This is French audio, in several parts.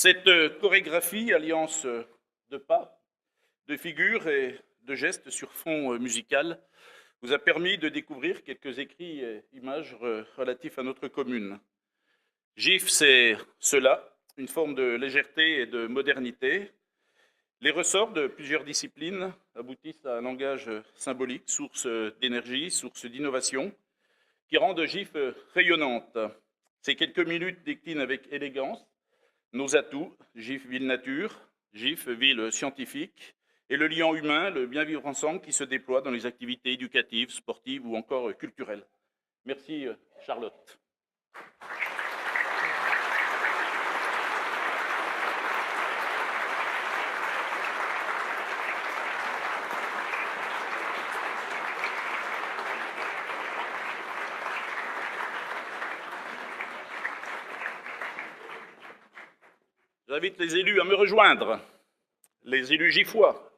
Cette chorégraphie, alliance de pas, de figures et de gestes sur fond musical, vous a permis de découvrir quelques écrits et images relatifs à notre commune. GIF, c'est cela, une forme de légèreté et de modernité. Les ressorts de plusieurs disciplines aboutissent à un langage symbolique, source d'énergie, source d'innovation, qui rendent GIF rayonnante. Ces quelques minutes déclinent avec élégance nos atouts, GIF Ville Nature, GIF Ville Scientifique, et le lien humain, le bien vivre ensemble qui se déploie dans les activités éducatives, sportives ou encore culturelles. Merci Charlotte. J'invite les élus à me rejoindre, les élus giffois,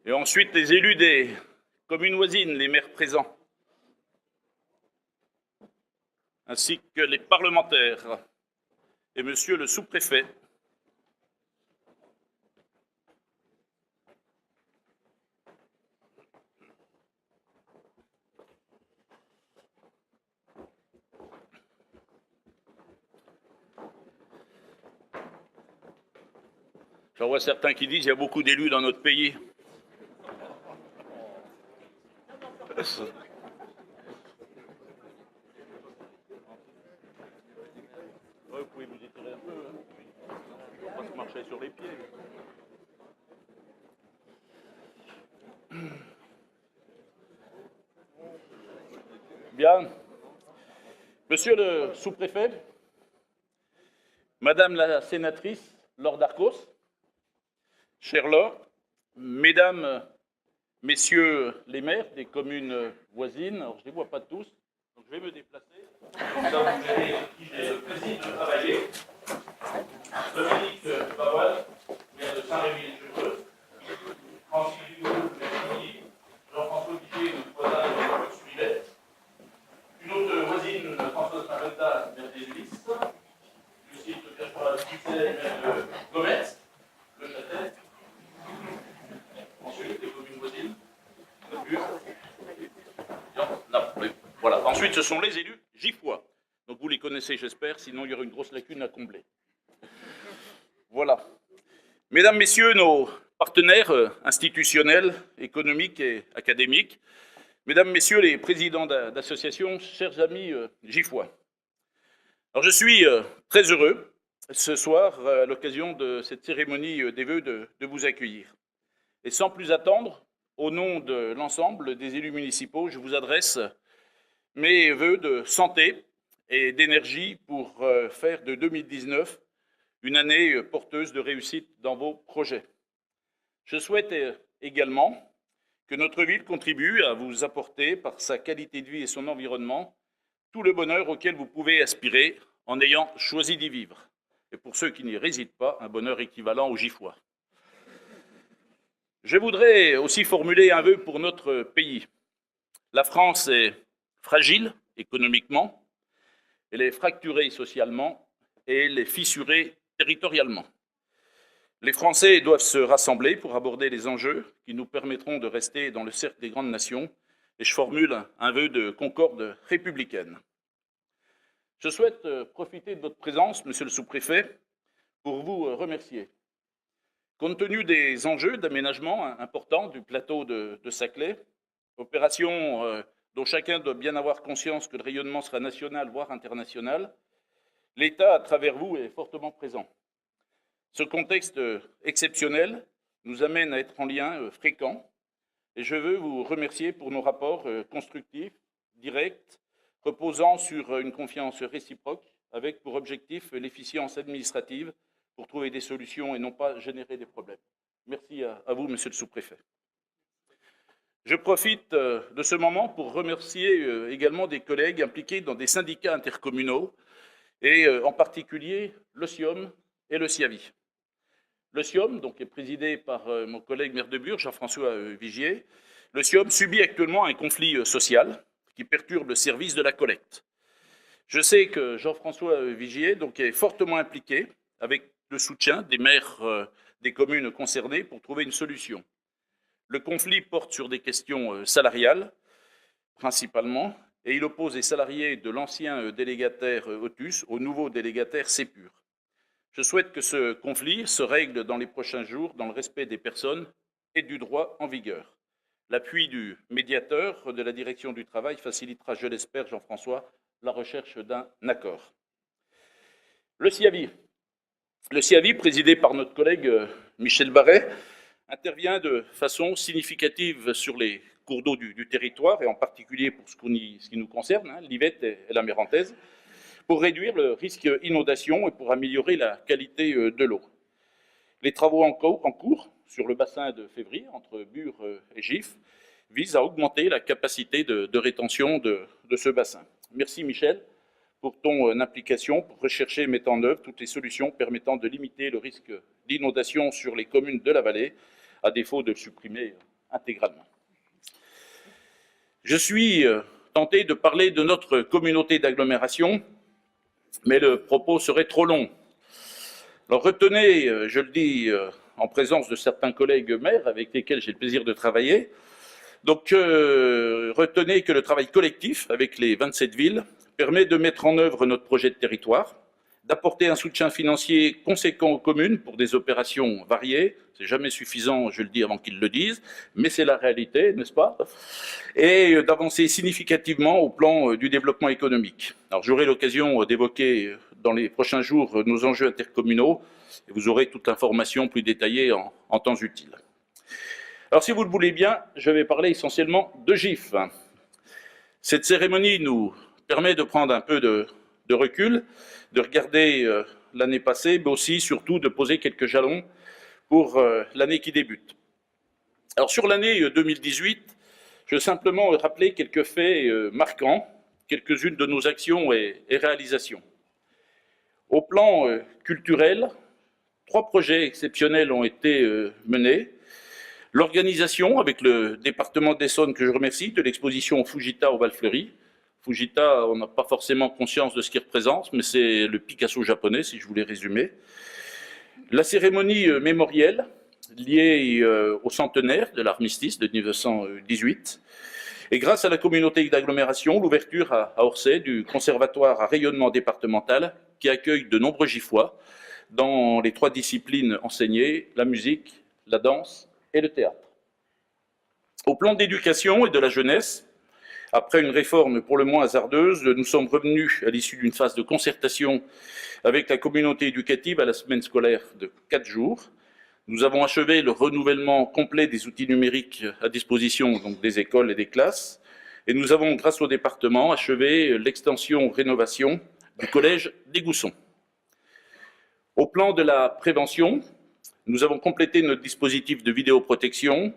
et ensuite les élus des communes voisines, les maires présents, ainsi que les parlementaires et monsieur le sous-préfet. J'en vois certains qui disent qu'il y a beaucoup d'élus dans notre pays. Vous pouvez vous étirer un peu, hein. On va pas se marcher sur les pieds. Bien. Monsieur le sous-préfet, madame la sénatrice Laure Darcos, chère Laure, mesdames, messieurs les maires des communes voisines, alors je ne les vois pas tous, donc je vais me déplacer. Comme ça, vous verrez qui j'ai le plaisir de travailler. Dominique Bavoil, maire de Saint-Rémy-les-Cheveux, Francis Hugo, merci, Jean-François Guillet, notre voisin de Suivet, une autre voisine, Françoise Maretta, maire des Ulisses, Lucie Tocachois-Picet, maire de Gomez, Le Châtel. Ensuite, les communes voisines. Voilà. Ensuite, ce sont les élus giffois. Donc vous les connaissez, j'espère, sinon il y aura une grosse lacune à combler. Voilà. Mesdames, Messieurs, nos partenaires institutionnels, économiques et académiques, Mesdames, Messieurs les présidents d'associations, chers amis giffois. Alors je suis très heureux ce soir, à l'occasion de cette cérémonie des vœux, de vous accueillir. Et sans plus attendre, au nom de l'ensemble des élus municipaux, je vous adresse mes vœux de santé et d'énergie pour faire de 2019 une année porteuse de réussite dans vos projets. Je souhaite également que notre ville contribue à vous apporter, par sa qualité de vie et son environnement, tout le bonheur auquel vous pouvez aspirer en ayant choisi d'y vivre. Et pour ceux qui n'y résident pas, un bonheur équivalent au giffois. Je voudrais aussi formuler un vœu pour notre pays. La France est fragile économiquement, elle est fracturée socialement et elle est fissurée territorialement. Les Français doivent se rassembler pour aborder les enjeux qui nous permettront de rester dans le cercle des grandes nations, et je formule un vœu de concorde républicaine. Je souhaite profiter de votre présence, monsieur le sous-préfet, pour vous remercier. Compte tenu des enjeux d'aménagement importants du plateau de Saclay, opération dont chacun doit bien avoir conscience que le rayonnement sera national, voire international, l'État, à travers vous, est fortement présent. Ce contexte exceptionnel nous amène à être en lien fréquent, et je veux vous remercier pour nos rapports constructifs, directs, reposant sur une confiance réciproque, avec pour objectif l'efficience administrative pour trouver des solutions et non pas générer des problèmes. Merci à vous, monsieur le sous-préfet. Je profite de ce moment pour remercier également des collègues impliqués dans des syndicats intercommunaux, et en particulier le SIOM et le SIAVI. Le SIOM, donc, est présidé par mon collègue maire de Bure, Jean-François Vigier. Le SIOM subit actuellement un conflit social qui perturbe le service de la collecte. Je sais que Jean-François Vigier est fortement impliqué avec le soutien des maires des communes concernées pour trouver une solution. Le conflit porte sur des questions salariales, principalement, et il oppose les salariés de l'ancien délégataire Otus au nouveau délégataire Sépur. Je souhaite que ce conflit se règle dans les prochains jours dans le respect des personnes et du droit en vigueur. L'appui du médiateur de la direction du travail facilitera, je l'espère, Jean-François, la recherche d'un accord. Le CIAVI, présidé par notre collègue Michel Barret, intervient de façon significative sur les cours d'eau du territoire, et en particulier pour ce qui nous concerne, l'Yvette et la Mérantaise, pour réduire le risque inondation et pour améliorer la qualité de l'eau. Les travaux en cours sur le bassin de Février, entre Bure et Gif, visent à augmenter la capacité de rétention de ce bassin. Merci Michel pour ton implication, pour rechercher et mettre en œuvre toutes les solutions permettant de limiter le risque d'inondation sur les communes de la vallée, à défaut de le supprimer intégralement. Je suis tenté de parler de notre communauté d'agglomération, mais le propos serait trop long. Alors retenez, je le dis en présence de certains collègues maires avec lesquels j'ai le plaisir de travailler, donc retenez que le travail collectif avec les 27 villes permet de mettre en œuvre notre projet de territoire, d'apporter un soutien financier conséquent aux communes pour des opérations variées. C'est jamais suffisant, je le dis avant qu'ils le disent, mais c'est la réalité, n'est-ce pas? Et d'avancer significativement au plan du développement économique. Alors j'aurai l'occasion d'évoquer dans les prochains jours nos enjeux intercommunaux, et vous aurez toute l'information plus détaillée en temps utile. Alors si vous le voulez bien, je vais parler essentiellement de GIF. Cette cérémonie nous permet de prendre un peu de recul, de regarder l'année passée, mais aussi, surtout, de poser quelques jalons pour l'année qui débute. Alors sur l'année 2018, je veux simplement rappeler quelques faits marquants, quelques-unes de nos actions et réalisations. Au plan culturel, 3 projets exceptionnels ont été menés. L'organisation, avec le département d'Essonne que je remercie, de l'exposition Fujita au Val-Fleury. Fujita, on n'a pas forcément conscience de ce qu'il représente, mais c'est le Picasso japonais, si je voulais résumer. La cérémonie mémorielle, liée au centenaire de l'armistice de 1918. Et grâce à la communauté d'agglomération, l'ouverture à Orsay du conservatoire à rayonnement départemental, qui accueille de nombreux Giffois dans les 3 disciplines enseignées, la musique, la danse et le théâtre. Au plan d'éducation et de la jeunesse, après une réforme pour le moins hasardeuse, nous sommes revenus à l'issue d'une phase de concertation avec la communauté éducative à la semaine scolaire de 4 jours. Nous avons achevé le renouvellement complet des outils numériques à disposition donc des écoles et des classes. Et nous avons, grâce au département, achevé l'extension-rénovation du collège des Goussons. Au plan de la prévention, nous avons complété notre dispositif de vidéoprotection,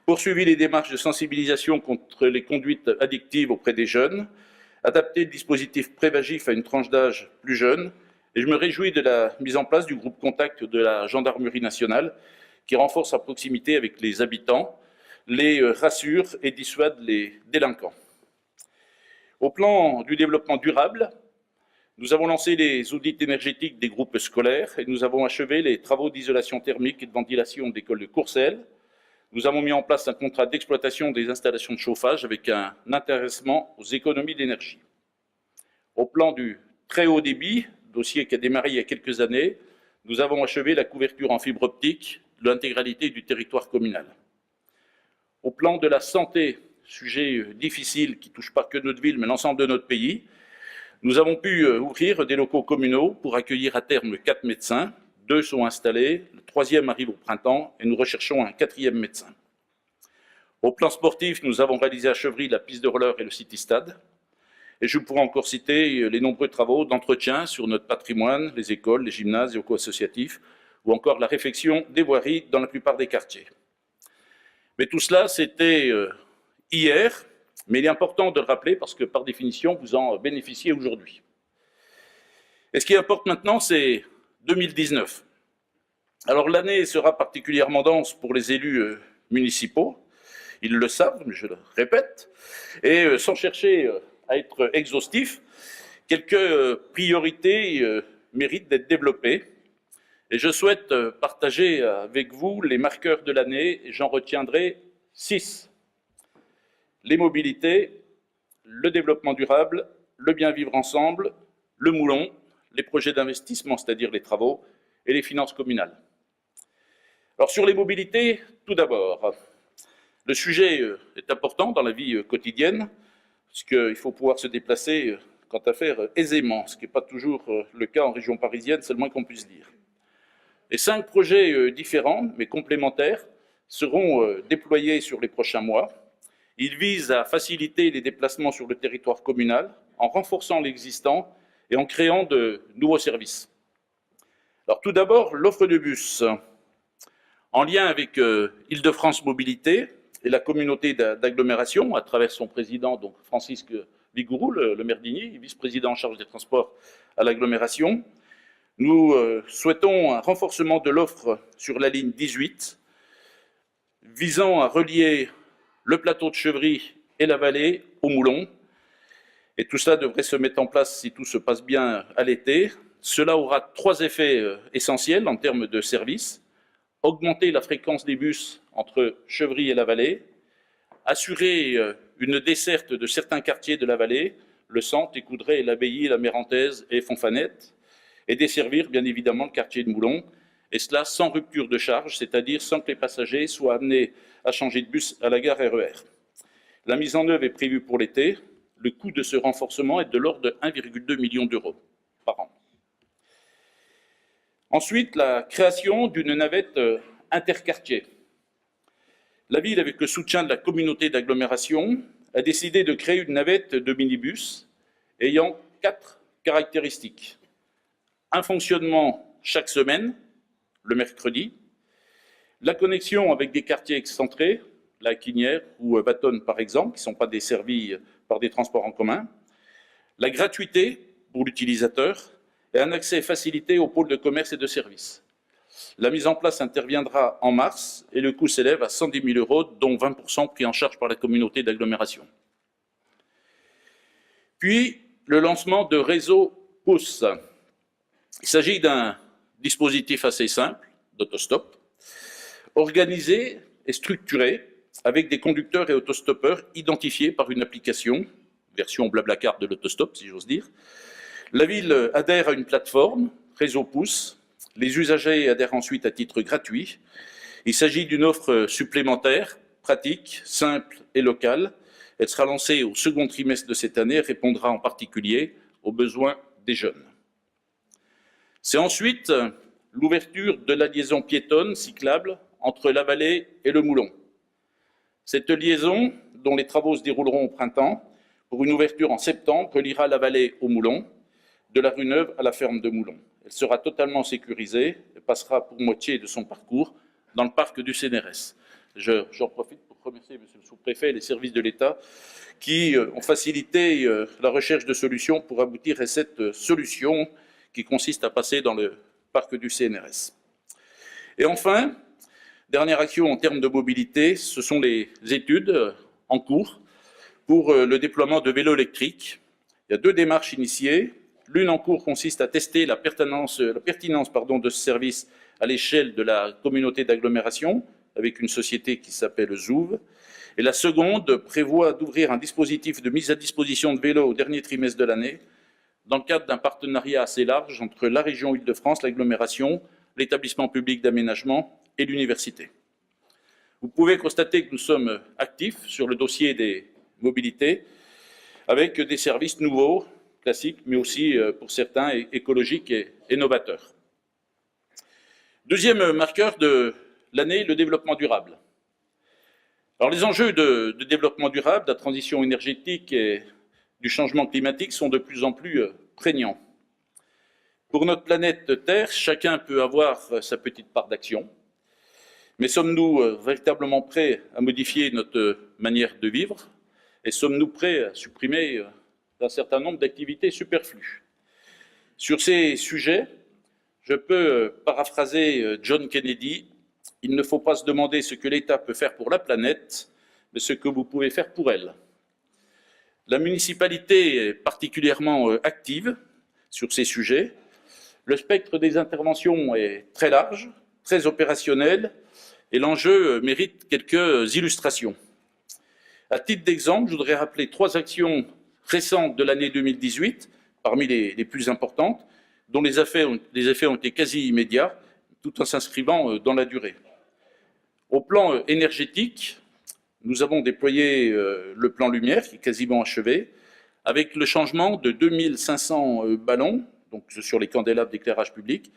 poursuivi les démarches de sensibilisation contre les conduites addictives auprès des jeunes, adapté le dispositif Prévagif à une tranche d'âge plus jeune, et je me réjouis de la mise en place du groupe contact de la gendarmerie nationale qui renforce sa proximité avec les habitants, les rassure et dissuade les délinquants. Au plan du développement durable, nous avons lancé les audits énergétiques des groupes scolaires et nous avons achevé les travaux d'isolation thermique et de ventilation de l'école de Courcelles. Nous avons mis en place un contrat d'exploitation des installations de chauffage avec un intéressement aux économies d'énergie. Au plan du très haut débit, dossier qui a démarré il y a quelques années, nous avons achevé la couverture en fibre optique de l'intégralité du territoire communal. Au plan de la santé, sujet difficile qui ne touche pas que notre ville mais l'ensemble de notre pays, nous avons pu ouvrir des locaux communaux pour accueillir à terme 4 médecins. 2 sont installés, le 3e arrive au printemps et nous recherchons un 4e médecin. Au plan sportif, nous avons réalisé à Chevry la piste de roller et le city-stade. Et je pourrais encore citer les nombreux travaux d'entretien sur notre patrimoine, les écoles, les gymnases, les locaux associatifs, ou encore la réfection des voiries dans la plupart des quartiers. Mais tout cela, c'était hier, mais il est important de le rappeler parce que, par définition, vous en bénéficiez aujourd'hui. Et ce qui importe maintenant, c'est 2019. Alors l'année sera particulièrement dense pour les élus municipaux, ils le savent, mais je le répète, et sans chercher à être exhaustif, Quelques priorités méritent d'être développées et je souhaite partager avec vous les marqueurs de l'année et j'en retiendrai 6. Les mobilités, le développement durable, le bien vivre ensemble, le moulon, les projets d'investissement, c'est-à-dire les travaux, et les finances communales. Alors sur les mobilités, tout d'abord, le sujet est important dans la vie quotidienne, puisqu'il faut pouvoir se déplacer quant à faire aisément, ce qui n'est pas toujours le cas en région parisienne, c'est le moins qu'on puisse dire. Les 5 projets différents, mais complémentaires, seront déployés sur les prochains mois. Ils visent à faciliter les déplacements sur le territoire communal, en renforçant l'existant et en créant de nouveaux services. Alors tout d'abord, l'offre de bus. En lien avec Île-de-France Mobilité et la communauté d'agglomération, à travers son président, donc Francisque Vigourou, le maire d'Igny, vice-président en charge des transports à l'agglomération, nous souhaitons un renforcement de l'offre sur la ligne 18, visant à relier le plateau de Chevry et la vallée au Moulon. Et tout cela devrait se mettre en place si tout se passe bien à l'été. Cela aura 3 effets essentiels en termes de services. Augmenter la fréquence des bus entre Chevry et la vallée, assurer une desserte de certains quartiers de la vallée, le centre, Écoudray, l'Abbaye, la Mérantaise et Fonfanette, et desservir bien évidemment le quartier de Moulon, et cela sans rupture de charge, c'est-à-dire sans que les passagers soient amenés à changer de bus à la gare RER. La mise en œuvre est prévue pour l'été. Le coût de ce renforcement est de l'ordre de 1,2 million d'euros par an. Ensuite, la création d'une navette interquartier. La ville, avec le soutien de la communauté d'agglomération, a décidé de créer une navette de minibus ayant 4 caractéristiques. Un fonctionnement chaque semaine, le mercredi, la connexion avec des quartiers excentrés, la Quinière ou Batonne par exemple, qui ne sont pas desservis par des transports en commun, la gratuité pour l'utilisateur et un accès facilité aux pôles de commerce et de services. La mise en place interviendra en mars et le coût s'élève à 110 000 euros, dont 20% pris en charge par la communauté d'agglomération. Puis, le lancement de réseau POUS. Il s'agit d'un dispositif assez simple, d'autostop, organisé et structuré avec des conducteurs et autostoppeurs identifiés par une application, version Blablacar de l'autostop, si j'ose dire. La ville adhère à une plateforme, Réseau Pouce. Les usagers adhèrent ensuite à titre gratuit. Il s'agit d'une offre supplémentaire, pratique, simple et locale. Elle sera lancée au second trimestre de cette année et répondra en particulier aux besoins des jeunes. C'est ensuite l'ouverture de la liaison piétonne cyclable entre la vallée et le Moulon. Cette liaison, dont les travaux se dérouleront au printemps, pour une ouverture en septembre, reliera la vallée au Moulon, de la rue Neuve à la ferme de Moulon. Elle sera totalement sécurisée et passera pour moitié de son parcours dans le parc du CNRS. J'en profite pour remercier Monsieur le sous-préfet et les services de l'État qui ont facilité la recherche de solutions pour aboutir à cette solution qui consiste à passer dans le parc du CNRS. Et enfin, dernière action en termes de mobilité, ce sont les études en cours pour le déploiement de vélos électriques. Il y a 2 démarches initiées. L'une en cours consiste à tester la pertinence de ce service à l'échelle de la communauté d'agglomération avec une société qui s'appelle Zouv. Et la seconde prévoit d'ouvrir un dispositif de mise à disposition de vélos au dernier trimestre de l'année dans le cadre d'un partenariat assez large entre la région Île-de-France, l'agglomération, l'établissement public d'aménagement et l'université. Vous pouvez constater que nous sommes actifs sur le dossier des mobilités avec des services nouveaux, classiques, mais aussi, pour certains, écologiques et novateurs. Deuxième marqueur de l'année, le développement durable. Alors, les enjeux de développement durable, de la transition énergétique et du changement climatique sont de plus en plus prégnants. Pour notre planète Terre, chacun peut avoir sa petite part d'action, mais sommes-nous véritablement prêts à modifier notre manière de vivre et sommes-nous prêts à supprimer un certain nombre d'activités superflues? Sur ces sujets, je peux paraphraser John Kennedy. Il ne faut pas se demander ce que l'État peut faire pour la planète, mais ce que vous pouvez faire pour elle. La municipalité est particulièrement active sur ces sujets. Le spectre des interventions est très large, très opérationnel, et l'enjeu mérite quelques illustrations. À titre d'exemple, je voudrais rappeler 3 actions récentes de l'année 2018, parmi les plus importantes, dont les effets ont été quasi immédiats, tout en s'inscrivant dans la durée. Au plan énergétique, nous avons déployé le plan Lumière, qui est quasiment achevé, avec le changement de 2500 ballons, donc sur les candélabres d'éclairage public,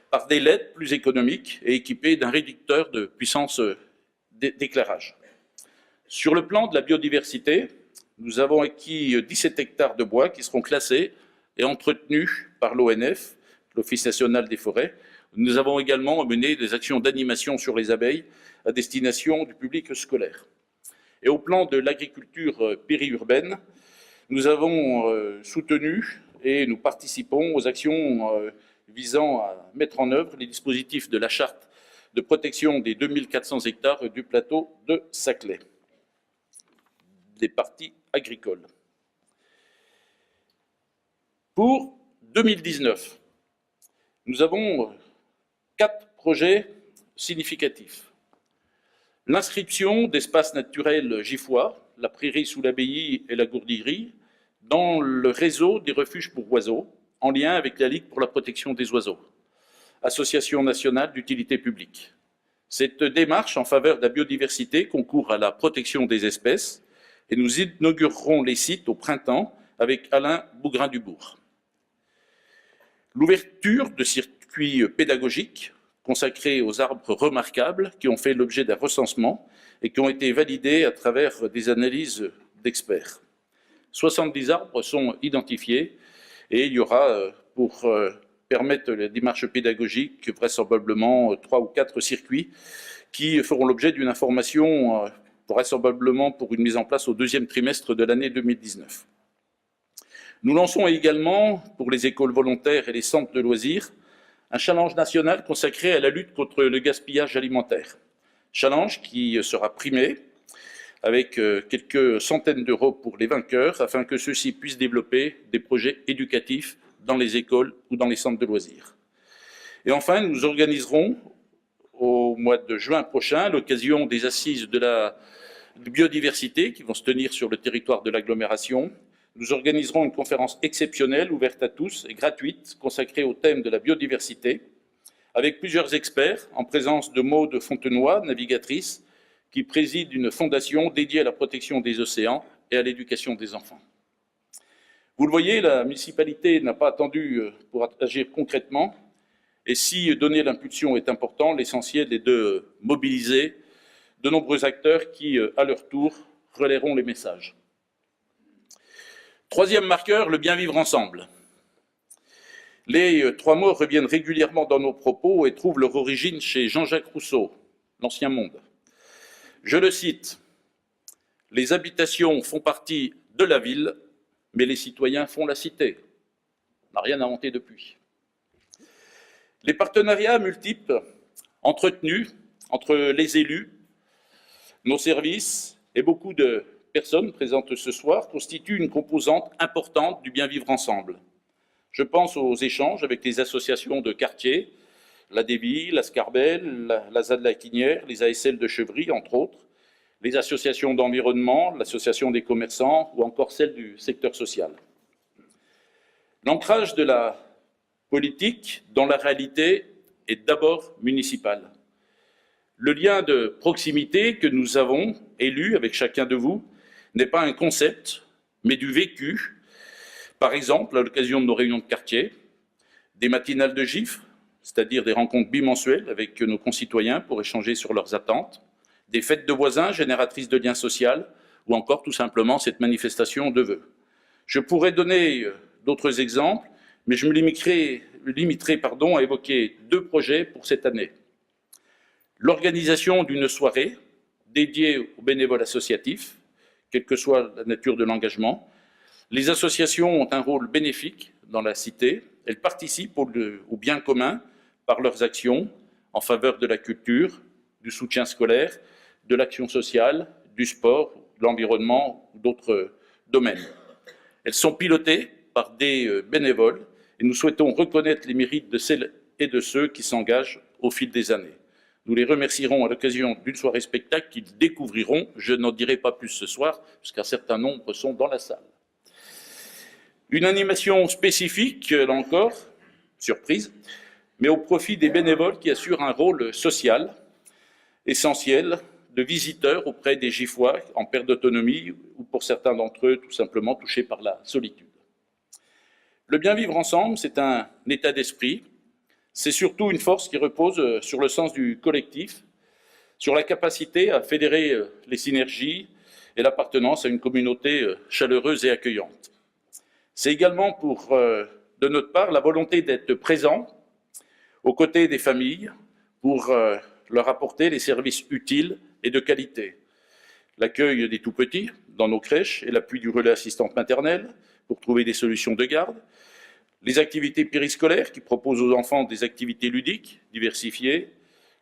par des LED plus économiques et équipés d'un réducteur de puissance d'éclairage. Sur le plan de la biodiversité, nous avons acquis 17 hectares de bois qui seront classés et entretenus par l'ONF, l'Office national des forêts. Nous avons également mené des actions d'animation sur les abeilles à destination du public scolaire. Et au plan de l'agriculture périurbaine, nous avons soutenu et nous participons aux actions visant à mettre en œuvre les dispositifs de la charte de protection des 2400 hectares du plateau de Saclay, des parties agricoles. Pour 2019, nous avons 4 projets significatifs. L'inscription d'espaces naturels giffois, la prairie sous l'abbaye et la gourdillerie, dans le réseau des refuges pour oiseaux, en lien avec la Ligue pour la protection des oiseaux, association nationale d'utilité publique. Cette démarche en faveur de la biodiversité concourt à la protection des espèces et nous inaugurerons les sites au printemps avec Alain Bougrain-Dubourg. L'ouverture de circuits pédagogiques consacrés aux arbres remarquables qui ont fait l'objet d'un recensement et qui ont été validés à travers des analyses d'experts. 70 arbres sont identifiés et il y aura, pour permettre la démarche pédagogique, vraisemblablement 3 ou 4 circuits qui feront l'objet d'une information, vraisemblablement pour une mise en place au 2e trimestre de l'année 2019. Nous lançons également, pour les écoles volontaires et les centres de loisirs, un challenge national consacré à la lutte contre le gaspillage alimentaire. Challenge qui sera primé avec quelques centaines d'euros pour les vainqueurs, afin que ceux-ci puissent développer des projets éducatifs dans les écoles ou dans les centres de loisirs. Et enfin, nous organiserons au mois de juin prochain, à l'occasion des assises de la biodiversité qui vont se tenir sur le territoire de l'agglomération, nous organiserons une conférence exceptionnelle, ouverte à tous et gratuite, consacrée au thème de la biodiversité, avec plusieurs experts, en présence de Maude Fontenoy, navigatrice, qui préside une fondation dédiée à la protection des océans et à l'éducation des enfants. Vous le voyez, la municipalité n'a pas attendu pour agir concrètement, et si donner l'impulsion est important, l'essentiel est de mobiliser de nombreux acteurs qui, à leur tour, relaieront les messages. 3e marqueur, le bien vivre ensemble. Les 3 mots reviennent régulièrement dans nos propos et trouvent leur origine chez Jean-Jacques Rousseau, l'Ancien Monde. Je le cite, « Les habitations font partie de la ville, mais les citoyens font la cité. » On n'a rien inventé depuis. Les partenariats multiples entretenus entre les élus, nos services et beaucoup de personnes présentes ce soir constituent une composante importante du bien vivre ensemble. Je pense aux échanges avec les associations de quartier, la DEVI, la Scarbelle, la ZAD La Quinière, les ASL de Chevry, entre autres, les associations d'environnement, l'association des commerçants ou encore celles du secteur social. L'ancrage de la politique dans la réalité est d'abord municipal. Le lien de proximité que nous avons élu avec chacun de vous n'est pas un concept, mais du vécu. Par exemple, à l'occasion de nos réunions de quartier, des matinales de GIF, c'est-à-dire des rencontres bimensuelles avec nos concitoyens pour échanger sur leurs attentes, des fêtes de voisins génératrices de liens sociaux, ou encore tout simplement cette manifestation de vœux. Je pourrais donner d'autres exemples, mais je me limiterai à évoquer 2 projets pour cette année. L'organisation d'une soirée dédiée aux bénévoles associatifs, quelle que soit la nature de l'engagement. Les associations ont un rôle bénéfique dans la cité. Elles participent au bien commun par leurs actions en faveur de la culture, du soutien scolaire, de l'action sociale, du sport, de l'environnement ou d'autres domaines. Elles sont pilotées par des bénévoles et nous souhaitons reconnaître les mérites de celles et de ceux qui s'engagent au fil des années. Nous les remercierons à l'occasion d'une soirée spectacle qu'ils découvriront. Je n'en dirai pas plus ce soir, puisqu'un certain nombre sont dans la salle. Une animation spécifique, là encore, surprise, mais au profit des bénévoles qui assurent un rôle social essentiel de visiteurs auprès des Giffois en perte d'autonomie ou pour certains d'entre eux tout simplement touchés par la solitude. Le bien vivre ensemble, c'est un état d'esprit, c'est surtout une force qui repose sur le sens du collectif, sur la capacité à fédérer les synergies et l'appartenance à une communauté chaleureuse et accueillante. C'est également de notre part, la volonté d'être présent aux côtés des familles pour leur apporter les services utiles et de qualité. L'accueil des tout-petits dans nos crèches et l'appui du relais assistante maternelle pour trouver des solutions de garde, les activités périscolaires qui proposent aux enfants des activités ludiques diversifiées,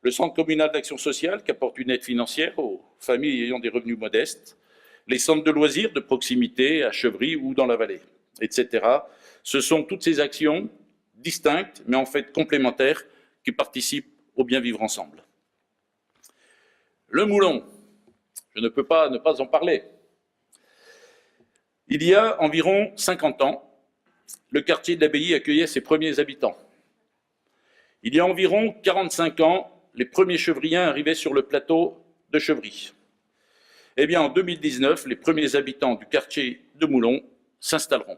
le centre communal d'action sociale qui apporte une aide financière aux familles ayant des revenus modestes, les centres de loisirs de proximité à Chevry ou dans la vallée, etc. Ce sont toutes ces actions distinctes, mais en fait complémentaires, qui participent au bien vivre ensemble. Le Moulon, je ne peux pas ne pas en parler. Il y a environ 50 ans, le quartier de l'Abbaye accueillait ses premiers habitants. Il y a environ 45 ans, les premiers chevriens arrivaient sur le plateau de Chevry. Eh bien, en 2019, les premiers habitants du quartier de Moulon s'installeront.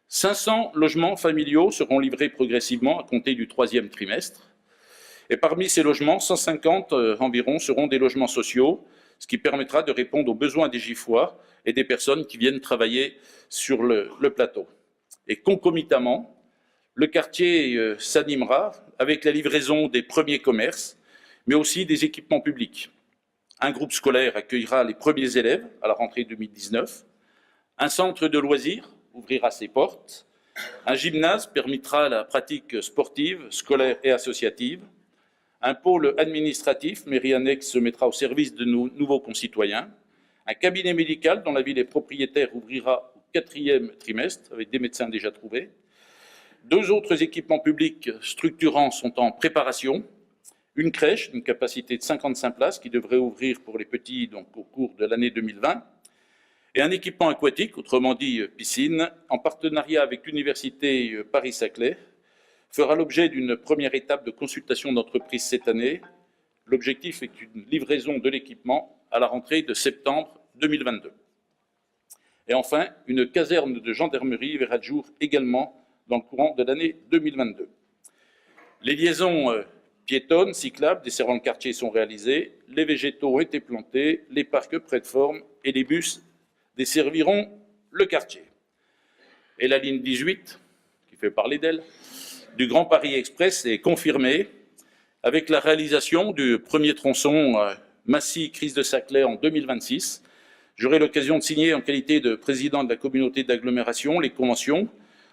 500 logements familiaux seront livrés progressivement à compter du 3e trimestre. Et parmi ces logements, 150 environ seront des logements sociaux, ce qui permettra de répondre aux besoins des Giffois et des personnes qui viennent travailler sur le plateau. Et concomitamment, le quartier s'animera avec la livraison des premiers commerces, mais aussi des équipements publics. Un groupe scolaire accueillera les premiers élèves à la rentrée 2019. Un centre de loisirs ouvrira ses portes. Un gymnase permettra la pratique sportive, scolaire et associative. Un pôle administratif, mairie annexe, se mettra au service de nos nouveaux concitoyens. Un cabinet médical dont la ville est propriétaire ouvrira au 4e trimestre, avec des médecins déjà trouvés. 2 autres équipements publics structurants sont en préparation. Une crèche d'une capacité de 55 places qui devrait ouvrir pour les petits donc, au cours de l'année 2020. Et un équipement aquatique, autrement dit piscine, en partenariat avec l'université Paris-Saclay, fera l'objet d'une première étape de consultation d'entreprise cette année. L'objectif est une livraison de l'équipement à la rentrée de septembre 2022. Et enfin, une caserne de gendarmerie verra le jour également dans le courant de l'année 2022. Les liaisons piétonnes, cyclables, desservant le quartier sont réalisées, les végétaux ont été plantés, les parcs près de forme et les bus desserviront le quartier. Et la ligne 18, qui fait parler d'elle, du Grand Paris Express est confirmée avec la réalisation du premier tronçon Massy-Crise-de-Saclay en 2026. J'aurai l'occasion de signer en qualité de président de la communauté d'agglomération les conventions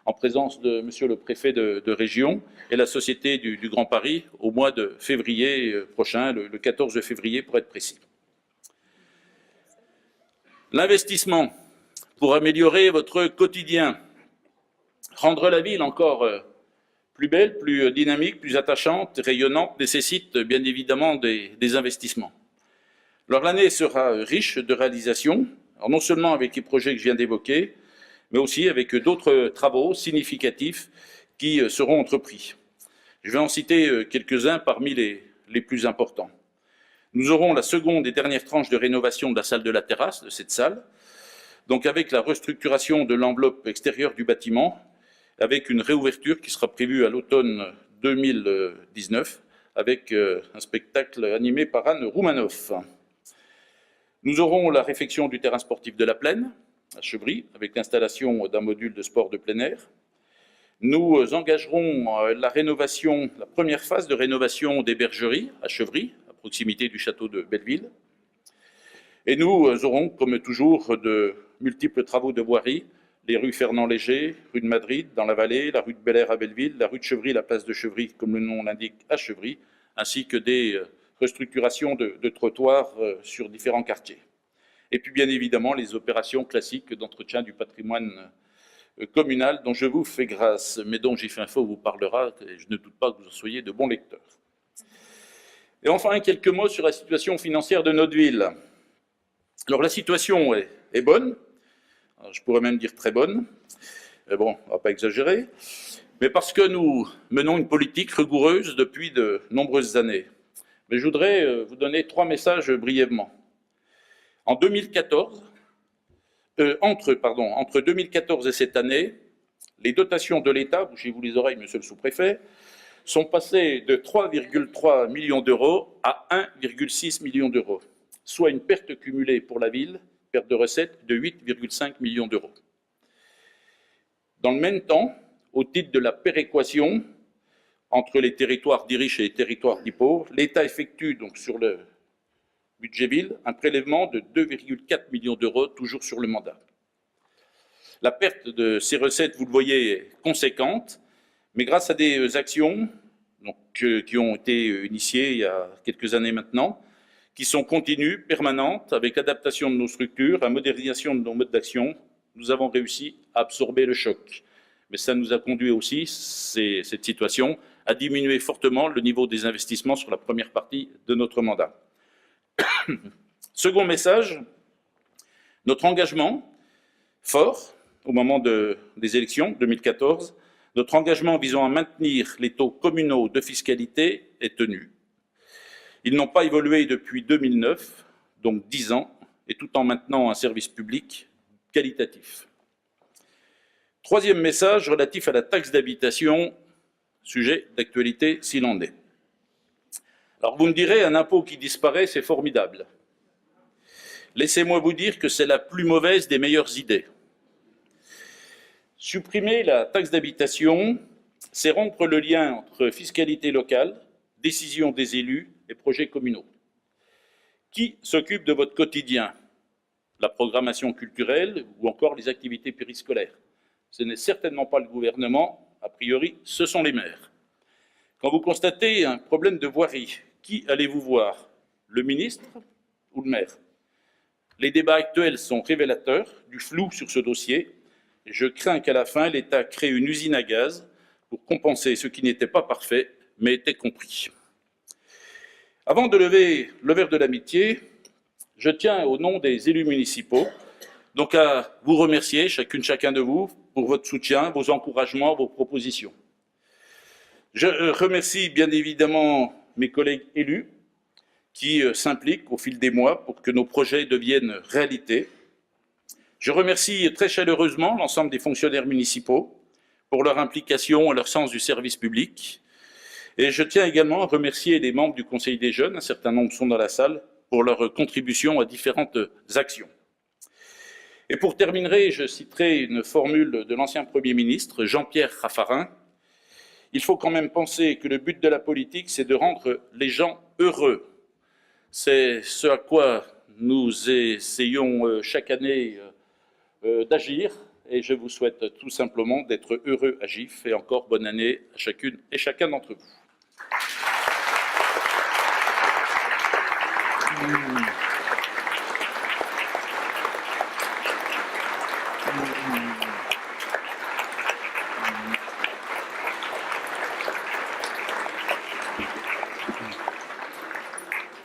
en présence de Monsieur le préfet de région et la Société du Grand Paris au mois de février prochain, le 14 février pour être précis. L'investissement pour améliorer votre quotidien, rendre la ville encore plus belle, plus dynamique, plus attachante, rayonnante, nécessite bien évidemment des investissements. Alors l'année sera riche de réalisations, non seulement avec les projets que je viens d'évoquer, mais aussi avec d'autres travaux significatifs qui seront entrepris. Je vais en citer quelques-uns parmi les plus importants. Nous aurons la seconde et dernière tranche de rénovation de la salle de la terrasse, de cette salle, donc avec la restructuration de l'enveloppe extérieure du bâtiment, avec une réouverture qui sera prévue à l'automne 2019, avec un spectacle animé par Anne Roumanoff. Nous aurons la réfection du terrain sportif de la Plaine, à Chevry, avec l'installation d'un module de sport de plein air. Nous engagerons la première phase de rénovation des bergeries à Chevry, à proximité du château de Belleville. Et nous aurons, comme toujours, de multiples travaux de voirie, les rues Fernand-Léger, rue de Madrid dans la vallée, la rue de Bel Air à Belleville, la rue de Chevry, la place de Chevry, comme le nom l'indique, à Chevry, ainsi que des restructurations de trottoirs sur différents quartiers. et puis bien évidemment les opérations classiques d'entretien du patrimoine communal dont je vous fais grâce, mais dont GIFinfo vous parlera, et je ne doute pas que vous soyez de bons lecteurs. Et enfin, quelques mots sur la situation financière de notre ville. Alors la situation est bonne, alors, je pourrais même dire très bonne, mais bon, on ne va pas exagérer, mais parce que nous menons une politique rigoureuse depuis de nombreuses années. Mais je voudrais vous donner 3 messages brièvement. En 2014, entre 2014 et cette année, les dotations de l'État, bougez-vous les oreilles, monsieur le sous-préfet, sont passées de 3,3 millions d'euros à 1,6 million d'euros, soit une perte cumulée pour la ville, perte de recettes de 8,5 millions d'euros. Dans le même temps, au titre de la péréquation entre les territoires dits riches et les territoires dits pauvres, l'État effectue donc sur le budget ville un prélèvement de 2,4 millions d'euros, toujours sur le mandat. La perte de ces recettes, vous le voyez, est conséquente, mais grâce à des actions donc, qui ont été initiées il y a quelques années maintenant, qui sont continues, permanentes, avec adaptation de nos structures, la modernisation de nos modes d'action, nous avons réussi à absorber le choc. Mais ça nous a conduit aussi, cette situation, à diminuer fortement le niveau des investissements sur la première partie de notre mandat. Second message, notre engagement fort au moment des élections 2014, notre engagement visant à maintenir les taux communaux de fiscalité est tenu. Ils n'ont pas évolué depuis 2009, donc 10 ans, et tout en maintenant un service public qualitatif. Troisième message relatif à la taxe d'habitation, sujet d'actualité s'il en est. Alors vous me direz, un impôt qui disparaît, c'est formidable. Laissez-moi vous dire que c'est la plus mauvaise des meilleures idées. Supprimer la taxe d'habitation, c'est rompre le lien entre fiscalité locale, décision des élus et projets communaux. Qui s'occupe de votre quotidien? La programmation culturelle ou encore les activités périscolaires? Ce n'est certainement pas le gouvernement, a priori, ce sont les maires. Quand vous constatez un problème de voirie, qui allez-vous voir? Le ministre ou le maire? Les débats actuels sont révélateurs du flou sur ce dossier, et je crains qu'à la fin, l'État crée une usine à gaz pour compenser ce qui n'était pas parfait, mais était compris. Avant de lever le verre de l'amitié, je tiens au nom des élus municipaux donc à vous remercier, chacun de vous, pour votre soutien, vos encouragements, vos propositions. Je remercie bien évidemment mes collègues élus qui s'impliquent au fil des mois pour que nos projets deviennent réalité. Je remercie très chaleureusement l'ensemble des fonctionnaires municipaux pour leur implication et leur sens du service public. Et je tiens également à remercier les membres du Conseil des jeunes, un certain nombre sont dans la salle, pour leur contribution à différentes actions. Et pour terminer, je citerai une formule de l'ancien Premier ministre, Jean-Pierre Raffarin. Il faut quand même penser que le but de la politique, c'est de rendre les gens heureux. C'est ce à quoi nous essayons chaque année d'agir, et je vous souhaite tout simplement d'être heureux à GIF, et encore bonne année à chacune et chacun d'entre vous.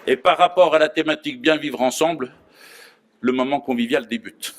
Et par rapport à la thématique bien vivre ensemble, le moment convivial débute.